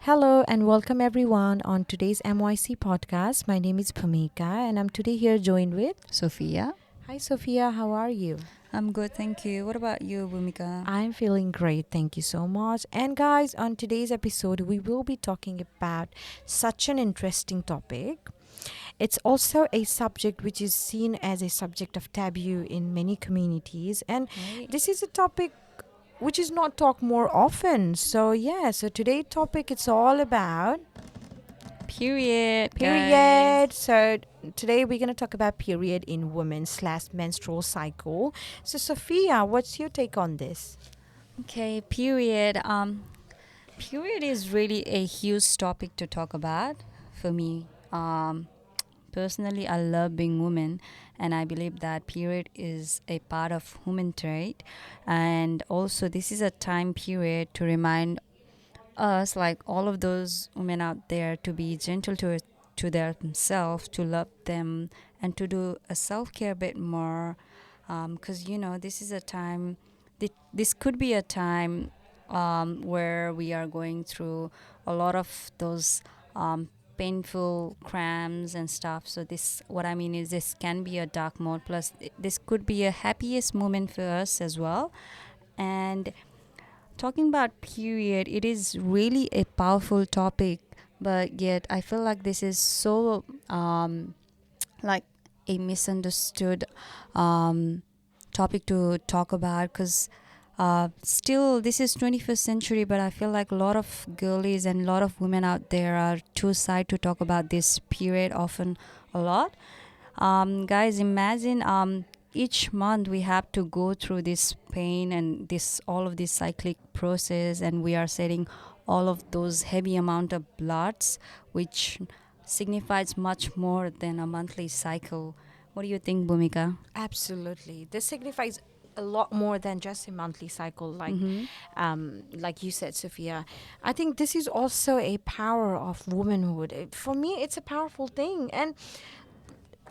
Hello and welcome everyone on today's MYC podcast. My name is Bhumika and I'm today here joined with Sofiya. Hi Sophia, how are you? I'm good, thank you. What about you, Bhumika? I'm feeling great, thank you so much. And guys, on today's episode, we will be talking about such an interesting topic. It's also a subject which is seen as a subject of taboo in many communities, and Right. this is a topic which is not talked more often. So today's topic it's all about Period, guys. period. So today we're going to talk about period in women slash menstrual cycle. So Sophia, what's your take on this? Okay, period. Period is really a huge topic to talk about for me. Personally, I love being woman, and I believe that period is a part of human trait, and also this is a time period to remind us, like all of those women out there, to be gentle to themselves, to love them, and to do a self care a bit more. Because this is a time. This could be a time where we are going through a lot of those painful cramps and stuff. So this, what I mean is, this can be a dark mode. Plus, this could be a happiest moment for us as well. And talking about period, it is really a powerful topic, but yet I feel like this is so like a misunderstood um, topic to talk about because still this is 21st century, but I feel like a lot of girlies and a lot of women out there are too shy to talk about this period often a lot. Guys, imagine each month we have to go through this pain and this all of this cyclic process, and we are setting all of those heavy amount of bloods, which signifies much more than a monthly cycle. What do you think, Bhumika? Absolutely. This signifies a lot more than just a monthly cycle Mm-hmm. like you said, Sophia. I think this is also a power of womanhood. For me, it's a powerful thing. And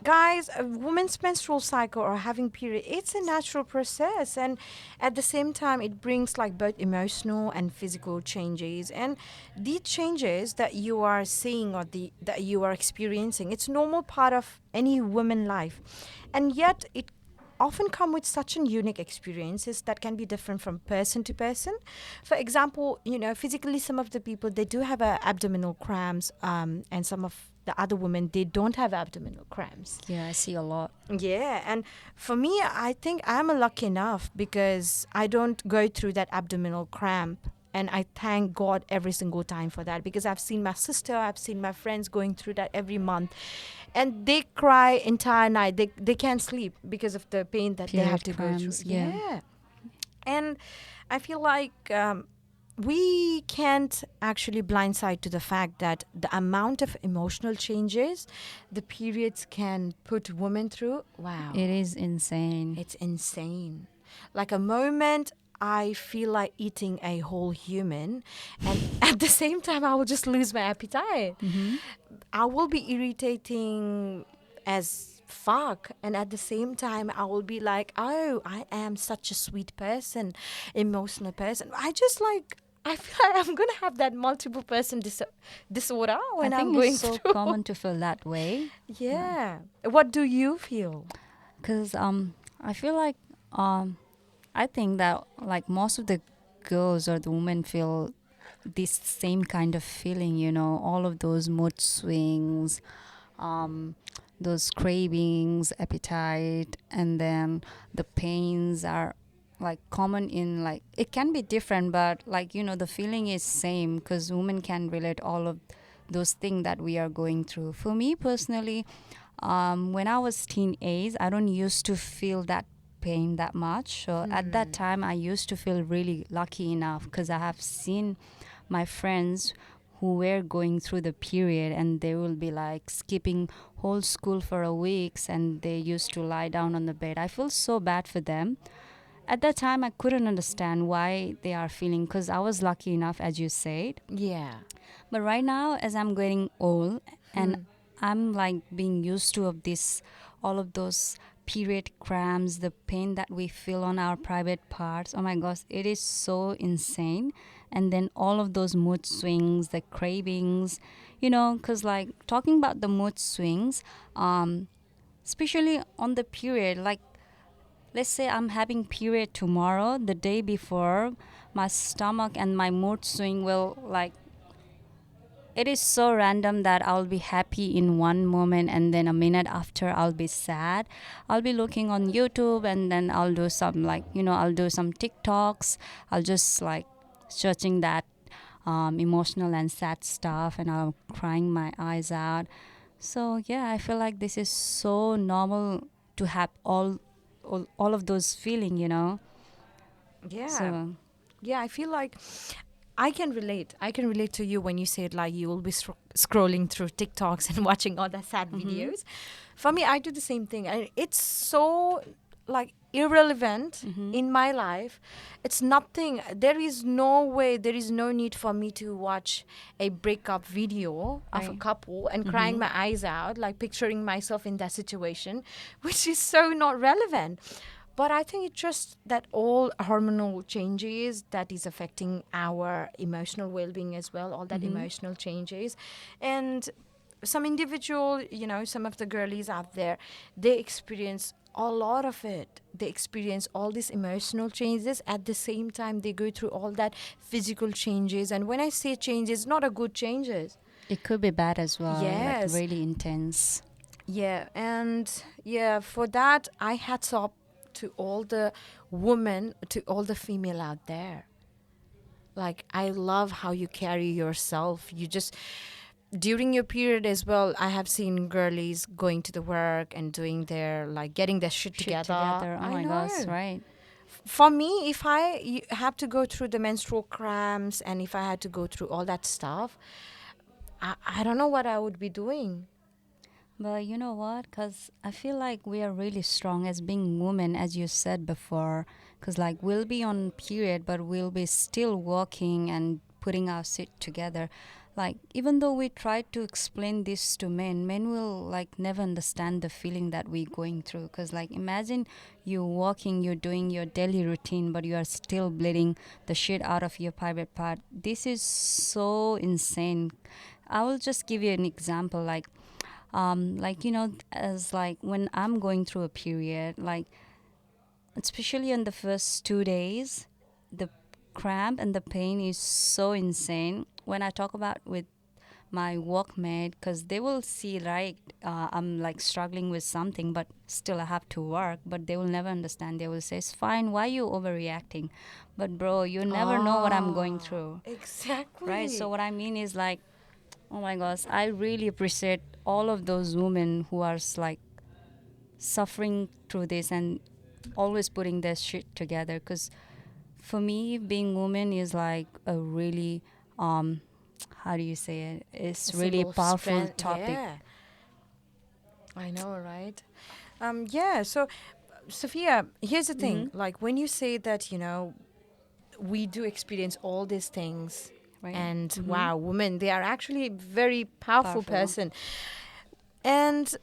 guys, a woman's menstrual cycle or having period, it's a natural process, and at the same time it brings like both emotional and physical changes, and these changes that you are seeing or the that you are experiencing, it's normal part of any woman life, and yet it often come with such an unique experiences that can be different from person to person. For example, physically some of the people they do have abdominal cramps, and some of the other women they don't have abdominal cramps. Yeah, I see a lot. Yeah, and for me, I think I'm a lucky enough because I don't go through that abdominal cramp. And I thank God every single time for that because I've seen my sister, I've seen my friends going through that every month. And they cry entire night. They can't sleep because of the pain that they have Period to go through. cramps, yeah. Yeah. And I feel like we can't actually blindside to the fact that the amount of emotional changes the periods can put women through. Wow, It is insane. it's insane. Like a moment, I feel like eating a whole human, and at the same time, I will just lose my appetite. Mm-hmm. I will be irritating as fuck, and at the same time I will be like, oh, I am such a sweet person, emotional person. I feel like I'm gonna have that multiple person disorder I when I'm think it's going so through. common to feel that way. Yeah, what do you feel? Because I feel like I think that like most of the girls or the women feel this same kind of feeling, all of those mood swings, um, those cravings, appetite, and then the pains are like common in, like it can be different, but like the feeling is same because women can relate all of those things that we are going through. For me personally, when I was teenage, I don't used to feel that pain that much. So at that time, I used to feel really lucky enough because I have seen my friends who were going through the period, and they will be like skipping whole school for a weeks, and they used to lie down on the bed. I feel so bad for them. At that time, I couldn't understand why they are feeling because I was lucky enough, as you said. Yeah. But right now, as I'm getting old and Hmm. I'm like being used to of this, all of those period cramps, the pain that we feel on our private parts. Oh my gosh, it is so insane. And then all of those mood swings, the cravings, because like talking about the mood swings, especially on the period, like let's say I'm having period tomorrow, the day before, my stomach and my mood swing will like it is so random that I'll be happy in one moment and then a minute after I'll be sad. I'll be looking on YouTube and then I'll do some I'll do some TikToks. I'll just like searching that emotional and sad stuff and I'll crying my eyes out. So yeah, I feel like this is so normal to have all of those feeling. Yeah. So Yeah, I feel like I can relate. I can relate to you when you said like you will be scrolling through TikToks and watching all the sad mm-hmm, videos. For me, I do the same thing, and it's so like irrelevant mm-hmm, in my life. It's nothing. There is no way. There is no need for me to watch a breakup video of a right. couple and crying Mm-hmm. my eyes out, like picturing myself in that situation, which is so not relevant. But I think it's just that all hormonal changes that is affecting our emotional well-being as well, all that Mm-hmm. emotional changes. And some individual, some of the girlies out there, they experience a lot of it. They experience all these emotional changes at the same time they go through all that physical changes. And when I say changes, not a good changes. It could be bad as well, like Yes. really intense. Yeah, and yeah, for that, I hats off to all the women, to all the female out there. Like, I love how you carry yourself. You just, during your period as well, I have seen girlies going to the work and doing their, like, getting their shit Shit together. together. Oh I my gosh, know. right? For me, if have to go through the menstrual cramps and if I had to go through all that stuff, I don't know what I would be doing. But you know what? Because I feel like we are really strong as being women, as you said before. Because, like, we'll be on period, but we'll be still walking and putting our shit together. Like, even though we try to explain this to men, men will, like, never understand the feeling that we're going through. Because, like, imagine you walking, you're doing your daily routine, but you are still bleeding the shit out of your private part. This is so insane. I will just give you an example. Like as like when I'm going through a period, like especially in the first 2 days, the cramp and the pain is so insane. When I talk about with my workmate, because they will see, right, I'm like struggling with something but still I have to work, but they will never understand. They will say, it's fine, why you overreacting? But bro, you never know what I'm going Ah, through, right? So exactly. what I mean is like, oh my gosh, I really appreciate all of those women who are like suffering through this and always putting their shit together. Because for me, being woman is like a really, how do you say it? A It's really symbol of powerful strength. topic. Yeah, I know, right? Yeah. So, Sophia, here's the Mm-hmm. thing. Like when you say that, we do experience all these things, Right. and Mm-hmm. wow, women, they are actually very powerful Powerful. person, and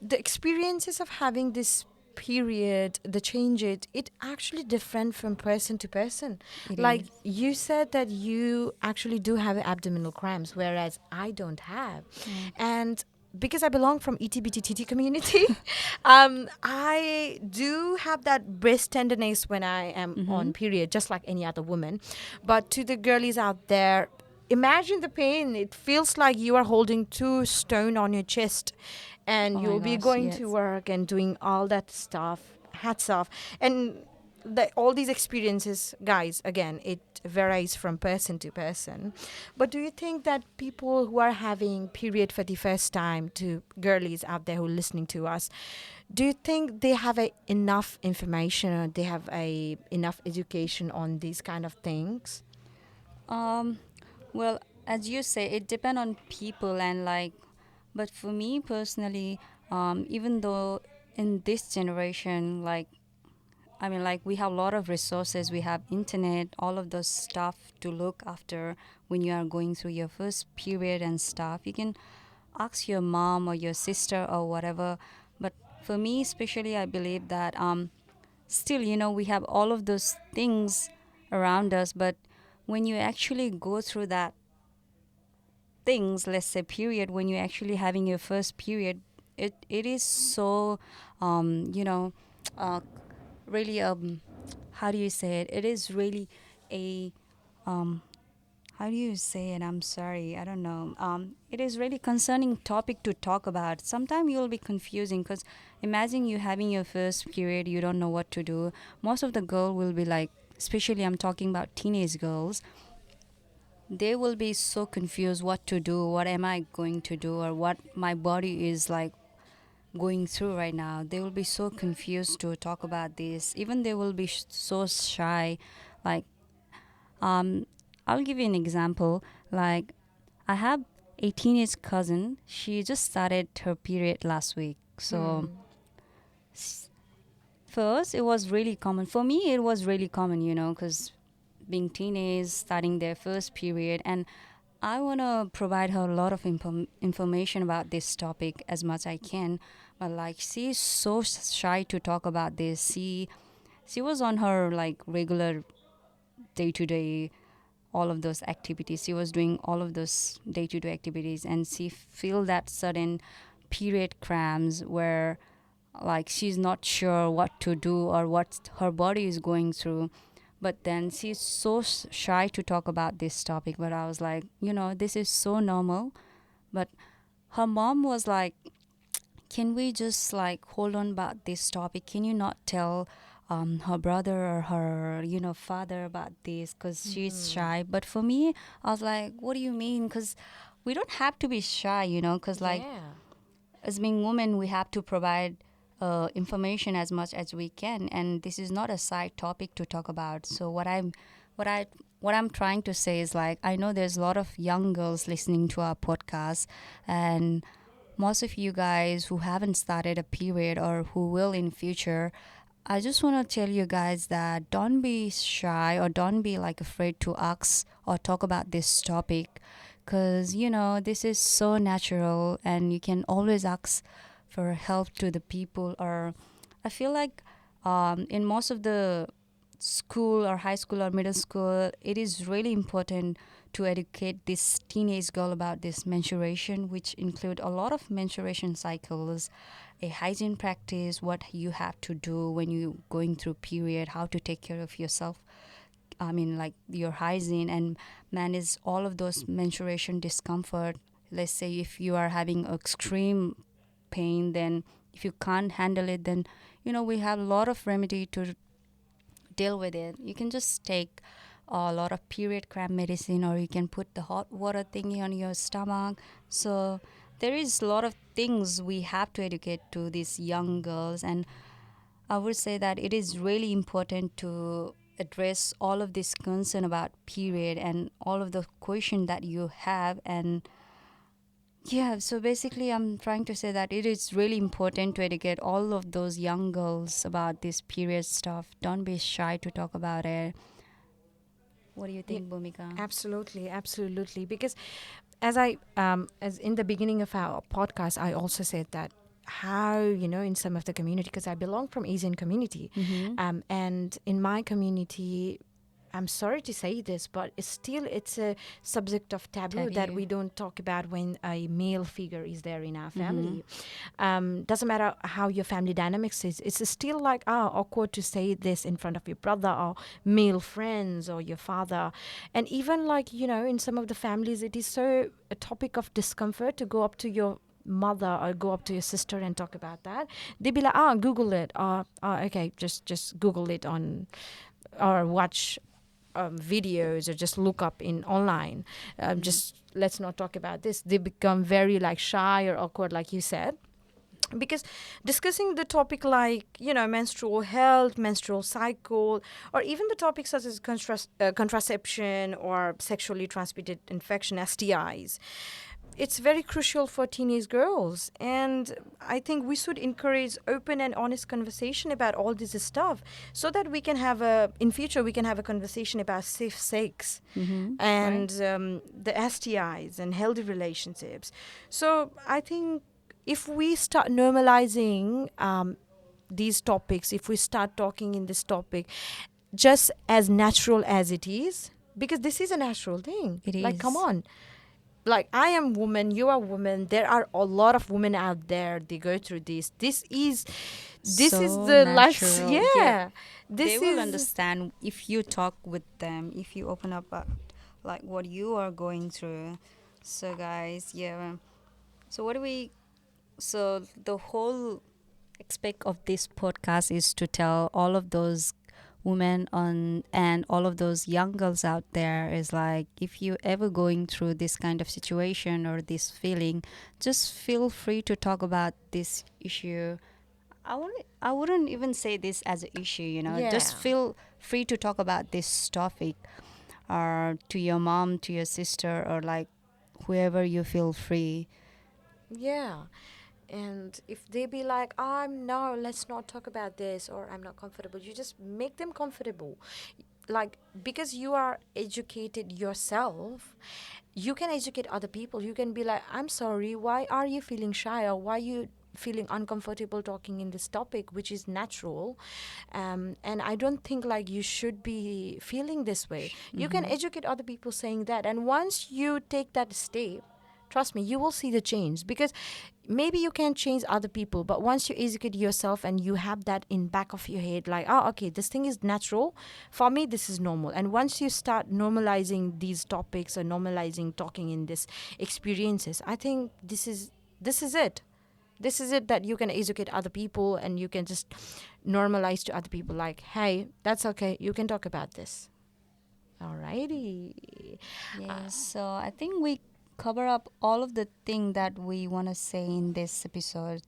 the experiences of having this period, the change, it actually different from person to person. It Like is. you said that you actually do have abdominal cramps, whereas I don't have. Right. And because I belong from ETBTTT community, I do have that breast tenderness when I am Mm-hmm. on period, just like any other woman. But to the girlies out there, imagine the pain. It feels like you are holding two stone on your chest, and Oh my you'll be gosh, going to yes. work and doing all that stuff. Hats off. And all these experiences, guys, again, it varies from person to person. But do you think that people who are having period for the first time, to girlies out there who are listening to us, do you think they have enough information, or they have enough education on these kind of things? Um, well, as you say, it depends on people and like, but for me personally, even though in this generation, like, I mean, like, we have a lot of resources. We have internet, all of those stuff to look after when you are going through your first period and stuff. You can ask your mom or your sister or whatever. But for me especially, I believe that still, we have all of those things around us, but when you actually go through that things, let's say period, when you're actually having your first period, it is so um you know uh really how do you say it, it is really a um how do you say it, I'm sorry, I don't know, it is really concerning topic to talk about. Sometimes you'll be confusing because imagine you having your first period, you don't know what to do. Most of the girl will be like, especially I'm talking about teenage girls, they will be so confused what to do, what am I going to do, or what my body is like going through right now. They will be so confused to talk about this. Even they will be so shy. Like, um, I'll give you an example. Like, I have a teenage cousin. She just started her period last week. So, Hmm. first, it was really common. For me, it was really common, because being teenage, starting their first period, and I want to provide her a lot of information about this topic as much I can. But like, she's so shy to talk about this. She was on her like regular day to day, all of those activities. She was doing all of those day to day activities, and she feel that sudden period cramps where like she's not sure what to do or what her body is going through. But then she's so shy to talk about this topic. But I was like, this is so normal. But her mom was like, can we just like hold on about this topic? Can you not tell her brother or her father about this because she's Hmm. shy? But for me, I was like, what do you mean? Because we don't have to be shy, because like Yeah. as being women, we have to provide information as much as we can, and this is not a side topic to talk about. So what I what I'm trying to say is like, I know there's a lot of young girls listening to our podcast, and most of you guys who haven't started a period or who will in future, I just want to tell you guys that don't be shy or don't be like afraid to ask or talk about this topic, because this is so natural and you can always ask for help to the people. Or I feel like in most of the school or high school or middle school, it is really important to educate this teenage girl about this menstruation, which include a lot of menstruation cycles, a hygiene practice, what you have to do when you going through period, how to take care of yourself. I mean, like your hygiene and manage all of those menstruation discomfort. Let's say if you are having extreme pain, then if you can't handle it, then we have a lot of remedy to deal with it. You can just take a lot of period cramp medicine, or you can put the hot water thingy on your stomach. So there is a lot of things we have to educate to these young girls, and I would say that it is really important to address all of this concern about period and all of the question that you have. And yeah, so basically I'm trying to say that it is really important to educate all of those young girls about this period stuff. Don't be shy to talk about it. What do you Yeah, think, Bhumika? absolutely, absolutely. Because as in the beginning of our podcast, I also said that how in some of the community, because I belong from Asian community, Mm-hmm. and in my community, I'm sorry to say this, but it's a subject of taboo that Taboo. we don't talk about when a male figure is there in our Mm-hmm. family. Doesn't matter how your family dynamics is, it's still like awkward to say this in front of your brother or male friends or your father. And even like in some of the families, it is so a topic of discomfort to go up to your mother or go up to your sister and talk about that. They'd be like, Google it, okay, just Google it on, or watch videos, or just look up in online. Mm-hmm. Just let's not talk about this. They become very like shy or awkward, like you said, because discussing the topic like menstrual health, menstrual cycle, or even the topics such as contraception or sexually transmitted infection, STIs, it's very crucial for teenage girls. And I think we should encourage open and honest conversation about all this stuff, so that we can have a in future we can have a conversation about safe sex Mm-hmm. Right? and the STIs and healthy relationships. So I think if we start normalizing these topics, if we start talking in this topic just as natural as it is, because this is a natural thing. It Like, come is on. Like, I am woman, you are woman. There are a lot of women out there. They go through this. This is so the life. natural. Yeah, Yeah, they this will is. understand if you talk with them, if you open up like what you are going through. So guys, yeah. So what do we? So the whole aspect of this podcast is to tell all of those women on and all of those young girls out there is like, if you ever going through this kind of situation or this feeling, just feel free to talk about this issue. I wouldn't even say this as an issue, you know. Yeah, Just feel free to talk about this topic or to your mom, to your sister, or like whoever you feel free. yeah. And if they be like, no, let's not talk about this, or I'm not comfortable, you just make them comfortable. Like, because you are educated yourself, you can educate other people. You can be like, I'm sorry, why are you feeling shy, or why you feeling uncomfortable talking in this topic, which is natural. And I don't think like you should be feeling this way. You can Mm-hmm. educate other people saying that, and once you take that step, trust me, you will see the change. Because maybe you can change other people, but once you educate yourself and you have that in back of your head, like, oh, okay, this thing is natural, for me this is normal. And once you start normalizing these topics or normalizing talking in this experiences, I think this is it. This is it, that you can educate other people and you can just normalize to other people, like, hey, that's okay, you can talk about this. Alrighty. Yes, so I think we cover up all of the thing that we want to say in this episode.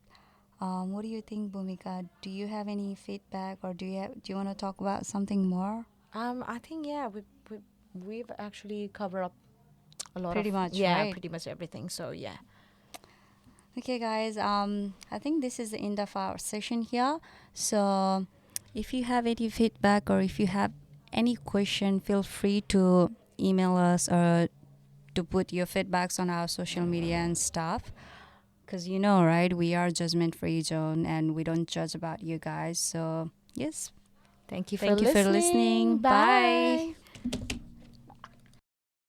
What do you think, Bhumika? Do you have any feedback, or do you want to talk about something more? I think, yeah, we've actually covered up a lot of, Pretty much, yeah, right? pretty much everything. So yeah. Okay, guys. I think this is the end of our session here. So, if you have any feedback or if you have any question, feel free to email us or to put your feedbacks on our social media and stuff. Because you know, right? We are judgment free zone and we don't judge about you guys. So, yes. Thank you for Thank you for listening. listening. Bye. Bye.